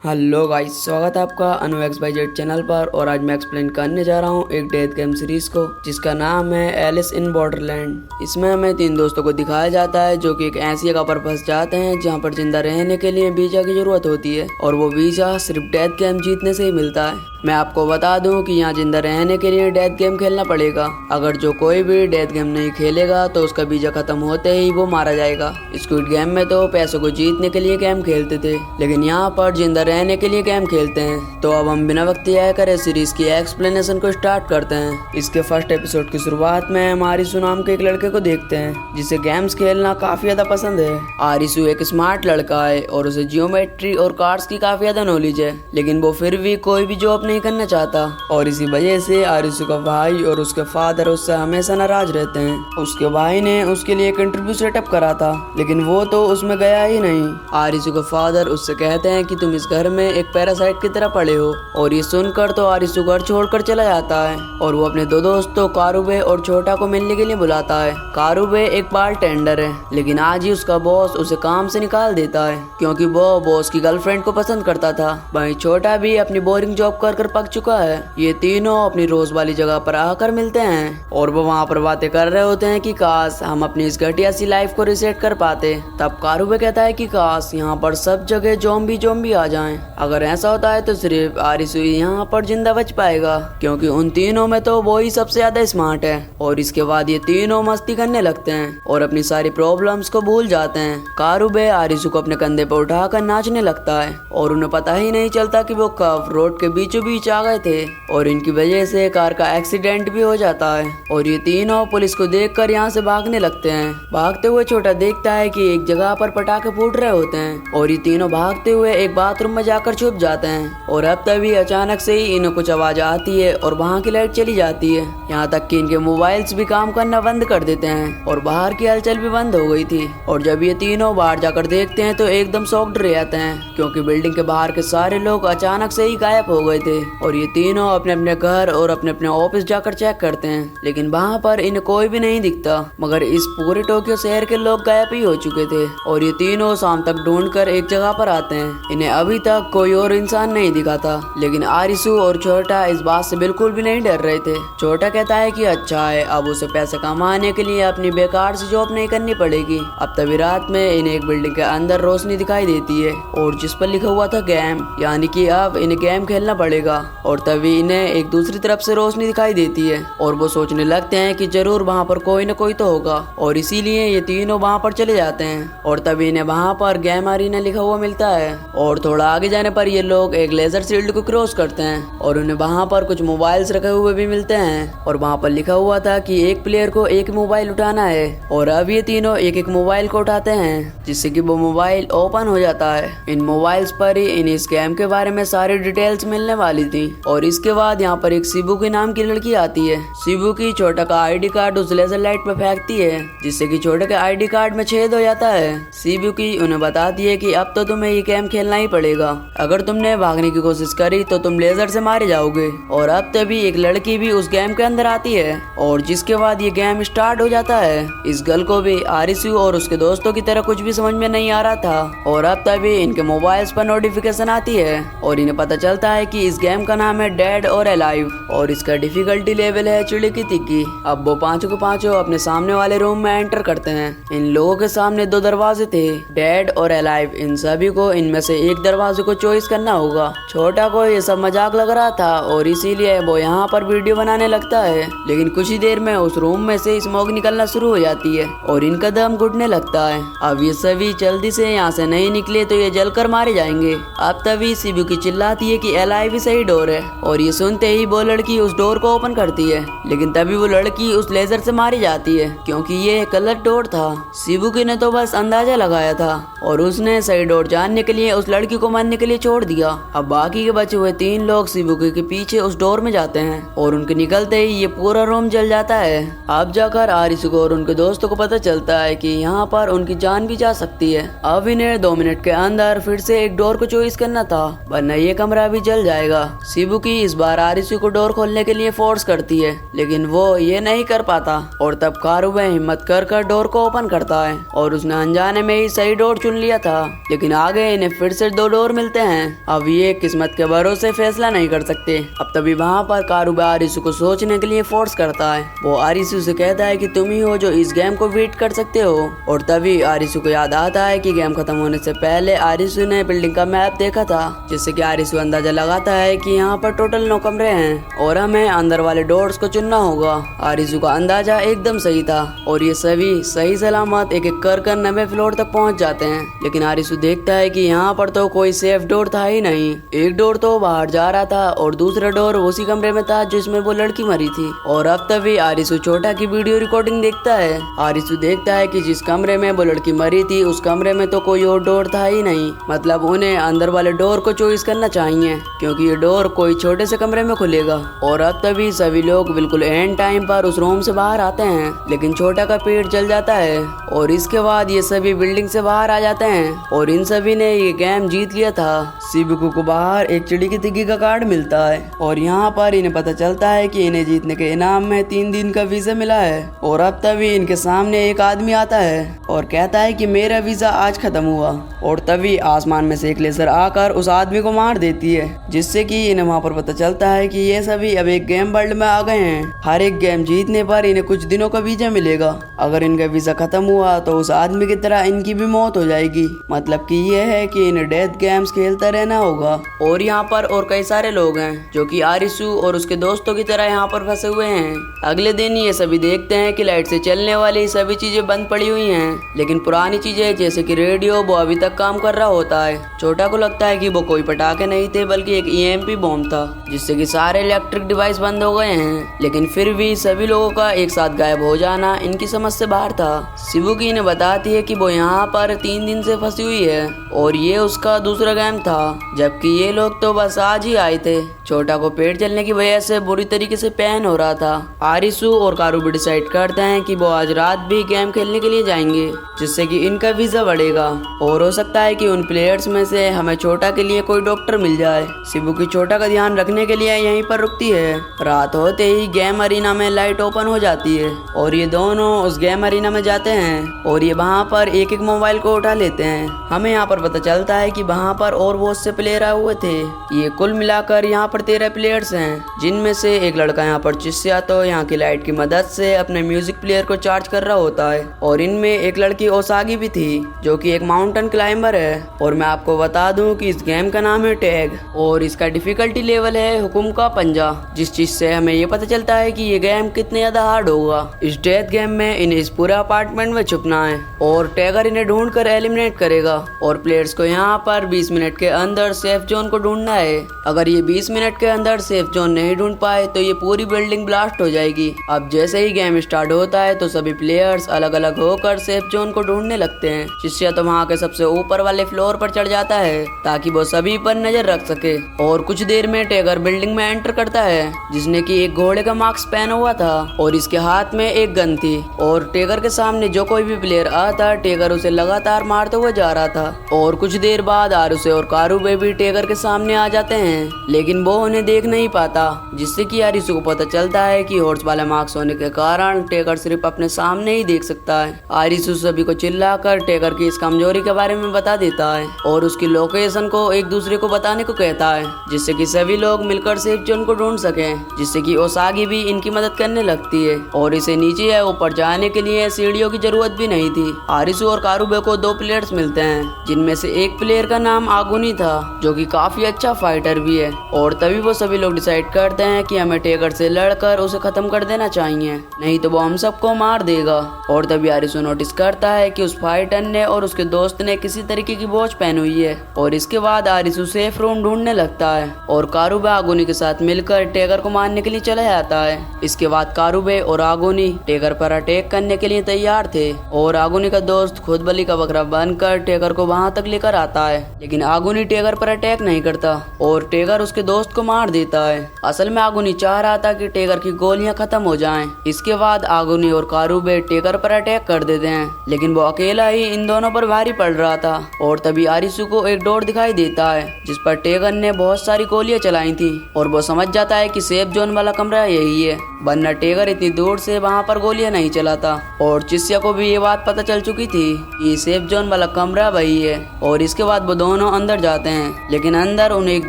Hello guys, स्वागत है आपका अनु XYZ चैनल पर। और आज मैं एक्सप्लेन करने जा रहा हूँ एक डेथ गेम सीरीज को जिसका नाम है एलिस इन बॉर्डरलैंड। इसमें हमें 3 दोस्तों को दिखाया जाता है जो कि एक ऐसी जगह पर फंस जाते हैं जहाँ पर जिंदा रहने के लिए वीजा की जरूरत होती है और वो वीजा सिर्फ डेथ गेम जीतने से ही मिलता है। मैं आपको बता दूं कि यहाँ जिंदा रहने के लिए डेथ गेम खेलना पड़ेगा। अगर जो कोई भी डेथ गेम नहीं खेलेगा तो उसका वीजा खत्म होते ही वो मारा जाएगा। स्क्विड गेम में तो पैसों को जीतने के लिए गेम खेलते थे, लेकिन यहाँ पर जिंदा रहने के लिए गेम खेलते हैं। तो अब हम बिना वक्त जाया करे सीरीज की एक्सप्लेनेशन को स्टार्ट करते हैं। इसके फर्स्ट एपिसोड की शुरुआत में हम आरिसू नाम के एक लड़के को देखते हैं जिसे गेम्स खेलना काफी ज्यादा पसंद है। आरिसू एक स्मार्ट लड़का है और उसे जियोमेट्री और कार्ड्स की काफी ज्यादा नॉलेज है, लेकिन वो फिर भी कोई भी जॉब नहीं करना चाहता और इसी वजह से आरिसू का भाई और उसके फादर उससे हमेशा नाराज रहते हैं। उसके भाई ने उसके लिए एक इंटरव्यू सेटअप करा था, लेकिन वो तो उसमें गया ही नहीं। आरिसू के फादर उससे कहते हैं कि तुम इस घर में एक पैरासाइट की तरह पड़े हो, और ये सुनकर तो आरिसू घर छोड़कर चला जाता है और वो अपने 2 दोस्तों कारुबे और छोटा को मिलने के लिए बुलाता है। कारुबे एक बार टेंडर है, लेकिन आज ही उसका बॉस उसे काम से निकाल देता है क्योंकि वो बॉस की गर्लफ्रेंड को पसंद करता था। वहीं छोटा भी अपनी बोरिंग जॉब कर पक चुका है। ये तीनों अपनी रोज वाली जगह पर आकर मिलते हैं और वो वहाँ पर बातें कर रहे होते हैं कि काश हम अपनी इस घटिया सी लाइफ को रिसेट कर पाते। तब कारुबे कहता है कि काश यहाँ पर सब जगह ज़ॉम्बी आ जाएं। अगर ऐसा होता है तो सिर्फ आरिसू यहाँ पर जिंदा बच पाएगा क्योंकि उन तीनों में तो वो ही सबसे ज्यादा स्मार्ट है। और इसके बाद ये तीनों मस्ती करने लगते हैं और अपनी सारी प्रॉब्लम्स को भूल जाते हैं। कारुबे आरिसू को अपने कंधे पर उठाकर नाचने लगता है और उन्हें पता ही नहीं चलता कि वो कब रोड के बीचों बीच आ गए थे और इनकी वजह से कार का एक्सीडेंट भी हो जाता है। और ये तीनों पुलिस को देखकर यहाँ से भागने लगते हैं। भागते हुए छोटा देखता है कि एक जगह पर पटाखे फूट रहे होते हैं और ये तीनों भागते हुए एक बाथरूम में जाकर छुप जाते हैं। और अब तभी अचानक से ही इन्हें कुछ आवाज आती है और वहाँ की लाइट चली जाती है, यहाँ तक कि इनके मोबाइल्स भी काम करना बंद कर देते हैं और बाहर की हलचल भी बंद हो गई थी। और जब ये तीनों बाहर जाकर देखते हैं तो एकदम शॉक्ड रह जाते हैं क्योंकि बिल्डिंग के बाहर के सारे लोग अचानक से ही गायब हो गए थे। और ये तीनों अपने अपने घर और अपने अपने ऑफिस जाकर चेक करते हैं, लेकिन वहाँ पर इन्हें कोई भी नहीं दिखता। मगर इस पूरे टोक्यो शहर के लोग गायब ही हो चुके थे। और ये तीनों शाम तक ढूंढकर एक जगह पर आते हैं। इन्हें अभी तक कोई और इंसान नहीं दिखा था, लेकिन आरिसू और छोटा इस बात से बिल्कुल भी नहीं डर रहे थे। छोटा कहता है कि अच्छा है, अब उसे पैसे कमाने के लिए अपनी बेकार से जॉब नहीं करनी पड़ेगी। अब तभी रात में इन्हें एक बिल्डिंग के अंदर रोशनी दिखाई देती है और जिस पर लिखा हुआ था गेम, यानी कि अब इन्हें गेम खेलना पड़ेगा। और तभी इन्हें एक दूसरी तरफ से रोशनी दिखाई देती है और वो सोचने लगते हैं कि जरूर वहाँ पर कोई न कोई तो होगा, और इसीलिए ये तीनों वहाँ पर चले जाते हैं। और तभी इन्हें वहाँ पर गेम अरीना लिखा हुआ मिलता है। और थोड़ा आगे जाने पर ये लोग एक लेजर शील्ड को क्रॉस करते हैं और उन्हें वहाँ पर कुछ मोबाइल्स रखे हुए भी मिलते हैं। और वहाँ पर लिखा हुआ था कि एक प्लेयर को एक मोबाइल उठाना है। और अब ये तीनों एक एक मोबाइल को उठाते हैं जिससे कि वो मोबाइल ओपन हो जाता है। इन मोबाइल्स पर ही इन इस गेम के बारे में सारी डिटेल्स मिलने वाली थी। और इसके बाद यहाँ पर एक शिबुकी नाम की लड़की आती है। शिबुकी छोटा का आईडी कार्ड उस लेजर लाइट पे फेंकती है जिससे कि छोटे के आईडी कार्ड में छेद हो जाता है। शिबुकी उन्हें बताती है कि अब तो तुम्हें ये गेम खेलना ही पड़ेगा, अगर तुमने भागने की कोशिश करी तो तुम लेजर से मारे जाओगे। और अब तभी एक लड़की भी उस गेम के अंदर आती है और जिसके बाद ये गेम स्टार्ट हो जाता है। इस गर्ल को भी आरिसू और उसके दोस्तों की तरह कुछ भी समझ में नहीं आ रहा था। और अब तभी इनके मोबाइल्स पर नोटिफिकेशन आती है और इन्हें पता चलता है कि इस गेम का नाम है डेड और अलाइव और इसका डिफिकल्टी लेवल है चिड़ी की तिक्की। अब वो पांचों के पांचों अपने सामने वाले रूम में एंटर करते हैं। इन लोगों के सामने 2 दरवाजे थे, डेड और अलाइव। इन सभी को इनमें से एक दरवाजे को चॉइस करना होगा। छोटा को ये सब मजाक लग रहा था और इसीलिए वो यहाँ पर वीडियो बनाने लगता है, लेकिन कुछ ही देर में उस रूम में से स्मोक निकलना शुरू हो जाती है और इनका दम घुटने लगता है। अब ये सभी जल्दी से यहाँ से नहीं निकले तो ये जलकर मारे जाएंगे। अब तभी शिबुकी चिल्लाती है कि अलाइव ही सही डोर है और ये सुनते ही वो लड़की उस डोर को ओपन करती है, लेकिन तभी वो लड़की उस लेजर से मारी जाती है क्योंकि ये गलत डोर था। शिबुकी ने तो बस अंदाजा लगाया था और उसने सही डोर जानने के लिए उस लड़की को मारने के लिए छोड़ दिया। अब बाकी के बचे हुए 3 लोग शिबुकी के पीछे उस डोर में जाते हैं और उनके निकलते ही ये पूरा रूम जल जाता है। अब जाकर आरिसू को और उनके दोस्तों को पता चलता है कि यहाँ पर उनकी जान भी जा सकती है। अब इन्हें 2 मिनट के अंदर फिर से एक डोर को चॉइस करना था, वरना ये कमरा भी जल जाएगा। शिबुकी इस बार आरिसु को डोर खोलने के लिए फोर्स करती है, लेकिन वो ये नहीं कर पाता और तब कारुबे हिम्मत कर डोर को ओपन करता है और उसने अनजाने में ही सही डोर चुन लिया था। लेकिन आगे इन्हें फिर से 2 डोर मिलते हैं। अब ये किस्मत के भरोसे फैसला नहीं कर सकते। अब तभी वहाँ पर कारुबे आरिसु को सोचने के लिए फोर्स करता है। वो आरिसु से कहता है कि तुम ही हो जो इस गेम को बीट कर सकते हो। और तभी आरिसु को याद आता है कि गेम खत्म होने से पहले आरिसु ने बिल्डिंग का मैप देखा था, जिससे कि आरिसु अंदाजा लगाता है कि यहाँ पर टोटल 9 कमरे हैं और हमें अंदर वाले डोर्स को चुनना होगा। आरिसु का अंदाजा एकदम सही था और ये सभी सही सलामत एक एक कर 90 फ्लोर तक पहुँच जाते हैं। लेकिन आरिसु देखता है कि यहाँ पर तो कोई सेफ डोर था ही नहीं। एक डोर तो बाहर जा रहा था और दूसरा डोर उसी कमरे में था जिसमें वो लड़की मरी थी। और अब तभी आरिसु छोटा की वीडियो रिकॉर्डिंग देखता है। आरिसु देखता है कि जिस कमरे में वो लड़की मरी थी उस कमरे में तो कोई और डोर था ही नहीं। मतलब उन्हें अंदर वाले डोर को चॉइस करना चाहिए, क्योंकि ये डोर कोई छोटे से कमरे में खुलेगा। और अब तभी सभी लोग बिल्कुल एंड टाइम पर उस रूम से बाहर आते हैं, लेकिन छोटा का पेट जल जाता है और इसके बाद ये सभी बिल्डिंग से बाहर आ जाते हैं और इन सभी ने ये गेम जीत लिया था। शिबुकी को बाहर एक चिड़ी की तिग्गी का कार्ड मिलता है और यहाँ पर इन्हें पता चलता है कि इन्हें जीतने के इनाम में 3 दिन का वीजा मिला है। और अब तभी इनके सामने एक आदमी आता है और कहता है कि मेरा वीजा आज खत्म हुआ। और तभी आसमान में से एक लेजर आकर उस आदमी को मार देती है, जिससे कि इन्हें वहाँ पर पता चलता है कि ये सभी अब एक गेम वर्ल्ड में आ गए हैं। हर एक गेम जीतने पर इन्हें कुछ दिनों का वीजा मिलेगा। अगर इनका वीजा खत्म हुआ तो उस आदमी की तरह इनकी भी मौत हो जाएगी। मतलब कि ये है कि इन्हें डेथ गेम्स खेलता रहना होगा। और यहाँ पर और कई सारे लोग हैं जो कि आरिसु और उसके दोस्तों की तरह यहाँ पर फंसे हुए हैं। अगले दिन ये सभी देखते हैं कि लाइट से चलने वाली सभी चीजें बंद पड़ी हुई हैं, लेकिन पुरानी चीजें जैसे कि रेडियो वो अभी तक काम कर रहा होता है। छोटा को लगता है कि वो कोई पटाखे नहीं थे बल्कि एक EMP बॉम्ब था, जिससे कि सारे इलेक्ट्रिक डिवाइस बंद हो गए हैं। लेकिन फिर भी सभी लोगों का एक साथ गायब हो जाना इनकी समझ से बाहर था। शिबुकी ने बताती है कि वो यहाँ पर 3 दिन से फंसी हुई है और ये उसका दूसरा गेम था, जबकि ये लोग तो बस आज ही आए थे। छोटा को पेट जलने की वजह से बुरी तरीके से पेन हो रहा था। आरिसु और कारुबे डिसाइड करते हैं कि वो आज रात भी गेम खेलने के लिए जाएंगे, जिससे कि इनका वीजा बढ़ेगा और हो सकता है कि उन प्लेयर्स में से हमें छोटा के लिए कोई डॉक्टर मिल जाए। शिबुकी छोटा का ध्यान रखने के लिए यहीं पर रुकती है। रात होते ही गेम अरीना में लाइट ओपन हो जाती है और ये दोनों उस गेम अरीना में जाते हैं और ये वहाँ पर एक एक मोबाइल को उठा लेते हैं। हमें यहाँ पर पता चलता है कि वहाँ पर और बहुत से प्लेयर आए हुए थे। ये कुल मिलाकर यहाँ पर 13 प्लेयर्स हैं, जिनमें से एक लड़का यहाँ पर चिस्या तो यहाँ की लाइट की मदद से अपने म्यूजिक प्लेयर को चार्ज कर रहा होता है। और इनमें एक लड़की ओसागी भी थी जो कि एक माउंटेन क्लाइंबर है। और मैं आपको बता दूं कि इस गेम का नाम है टैग और इसका डिफिकल्टी लेवल है हुकुम का पंजा, जिस चीज से हमें ये पता चलता है कि ये गेम कितने ज्यादा हार्ड होगा। इस डेथ गेम में इन्हें इस पूरे अपार्टमेंट में छुपना है और टैगर इन्हें ढूंढ कर एलिमिनेट करेगा और प्लेयर्स को यहाँ पर 20 मिनट के अंदर सेफ जोन को ढूंढना है। अगर ये 20 मिनट के अंदर सेफ जोन नहीं ढूंढ पाए तो ये पूरी बिल्डिंग ब्लास्ट हो जाएगी। अब जैसे ही गेम स्टार्ट होता है तो सभी प्लेयर्स अलग अलग होकर सेफ जोन को ढूंढने लगते हैं। शिष्य तो वहाँ के सबसे ऊपर वाले फ्लोर पर चढ़ जाता है ताकि वो सभी पर नजर रख सके। और कुछ देर में टैगर बिल्डिंग में एंटर करता है, जिसने की एक घोड़े का मास्क पहना हुआ था और इसके हाथ में एक गन थी। और टैगर के सामने जो कोई भी प्लेयर आता टैगर उसे लगातार मारते हुए जा रहा था। और कुछ देर बाद आरुसे और कारुबे भी टैगर के सामने आ जाते हैं, लेकिन वो उन्हें देख नहीं पाता, जिससे कि आरिसु को पता चलता है कि हॉर्स वाला मास्क होने के कारण टैगर सिर्फ अपने सामने ही देख सकता है। आरिसु सभी को चिल्लाकर टैगर की इस कमजोरी के बारे में बता देता है और उसकी लोकेशन को एक दूसरे को बताने को कहता है, जिससे कि सभी लोग मिलकर सेफ जोन को ढूंढ सकें। जिससे कि ओसागी भी इनकी मदद करने लगती है और इसे नीचे या ऊपर जाने के लिए सीढ़ियों की जरूरत भी नहीं थी। आरिसु और कारुबे को 2 प्लेयर्स मिलते हैं, जिनमें से एक प्लेयर का नाम आगुनी था जो कि काफी अच्छा फाइटर भी है। और तभी वो सभी लोग डिसाइड करते हैं कि हमें टैगर से लड़कर उसे खत्म कर देना चाहिए, नहीं तो वो हम सबको मार देगा। और तभी आरिसु नोटिस करता है कि उस फाइटर ने और उसके दोस्त ने किसी तरीके की वॉच पहनी हुई है। और इसके बाद आरिसु सेफ रूम ढूंढने लगता है और कारुबे आगुनी के साथ मिलकर टैगर को मारने के लिए चला जाता है। इसके बाद कारुबे और आगुनी टैगर पर अटैक करने के लिए तैयार थे और आगुनी का दोस्त खुद बलि का बकरा बनकर टैगर को वहां तक लेकर आता है, लेकिन आगुनी टैगर पर अटैक नहीं करता और टैगर उसके दोस्त को मार देता है। असल में आगुनी चाह रहा था कि टैगर की गोलियां खत्म हो जाएं। इसके बाद आगुनी और कारुबे टैगर पर अटैक कर देते हैं, लेकिन वो अकेला ही इन दोनों पर भारी पड़ रहा था। और तभी आरिसु को एक डोर दिखाई देता है जिस पर टैगर ने बहुत सारी गोलियां चलाई थी और वो समझ जाता है कि सेफ जोन वाला कमरा यही है, वरना टेगर इतनी दूर से वहाँ पर गोलियां नहीं चलाता। और चिस्या को भी ये बात पता चल चुकी थी कि सेफ जोन वाला कमरा वही है। और इसके बाद वो दोनों अंदर जाते हैं, लेकिन अंदर उन्हें एक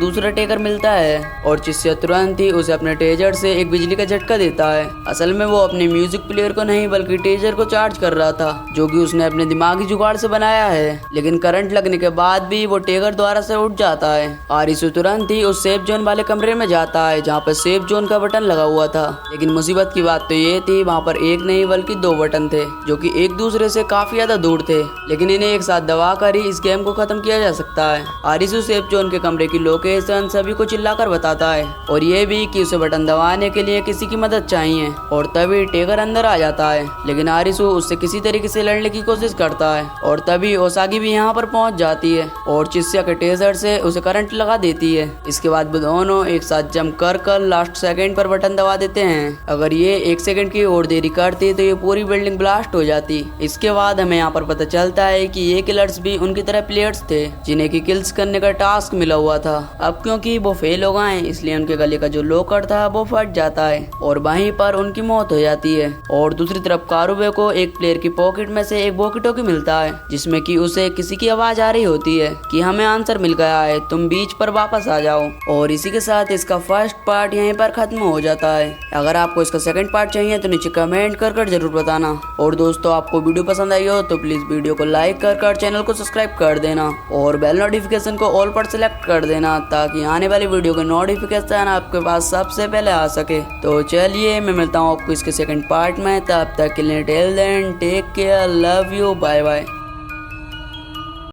दूसरा टेगर मिलता है और चिस्या तुरंत ही उसे अपने टेजर से एक बिजली का झटका देता है। असल में वो अपने म्यूजिक प्लेयर को नहीं बल्कि टेजर को चार्ज कर रहा था, जो कि उसने अपने दिमागी जुगाड़ से बनाया है। लेकिन करंट लगने के बाद भी वो टेगर द्वारा से उठ जाता है। आरिसु तुरंत ही उस सेफ जोन वाले कमरे में जाता है जहाँ पर सेफ जोन का बटन लगा हुआ था। लेकिन मुसीबत की बात तो ये थी, वहाँ पर एक नहीं बल्कि 2 बटन थे जो कि एक दूसरे से काफी ज्यादा दूर थे, लेकिन इन्हें एक साथ दबा कर ही इस गेम को खत्म किया जा सकता है। आरिसु सेफ जोन के कमरे की लोकेशन सभी को चिल्लाकर बताता है और ये भी कि उसे बटन दबाने के लिए किसी की मदद चाहिए। और तभी टेगर अंदर आ जाता है, लेकिन आरिसु उससे किसी तरीके से लड़ने की कोशिश करता है। और तभी ओसागी भी यहाँ पर पहुँच जाती है और चिस्या के टेजर से उसे करंट लगा देती है। इसके बाद वो दोनों एक साथ जंप कर लास्ट सेकंड पर बटन दबा देते हैं। अगर ये 1 सेकंड की और देरी करती तो ये पूरी बिल्डिंग ब्लास्ट हो जाती। इसके बाद हमें यहाँ पर पता चलता है कि ये किलर्स भी उनकी तरह प्लेयर्स थे जिन्हें की किल्स करने का टास्क मिला हुआ था। अब क्योंकि वो फेल हो गए इसलिए उनके गले का जो लॉकर था वो फट जाता है और वहीं पर उनकी मौत हो जाती है। और दूसरी तरफ कारुबे को एक प्लेयर की पॉकेट में से एक वॉकी टॉकी मिलता है जिसमें कि उसे किसी की आवाज आ रही होती है कि हमें आंसर मिल गया है, तुम बीच पर वापस आ जाओ। और इसी के साथ इसका फर्स्ट पार्ट यहीं पर खत्म हो जाता है। अगर आपको इसका सेकंड पार्ट चाहिए तो नीचे कमेंट कर जरूर बताना। और दोस्तों आपको वीडियो पसंद आई हो तो प्लीज वीडियो को लाइक कर चैनल को सब्सक्राइब कर देना और बेल नोटिफिकेशन को ऑल पर सिलेक्ट कर देना ताकि आने वाली वीडियो का नोटिफिकेशन आपके पास सबसे पहले आ सके। तो चलिए मैं मिलता हूँ आपको इसके सेकंड पार्ट में, तब तक के लिए till then take care, love you, bye bye.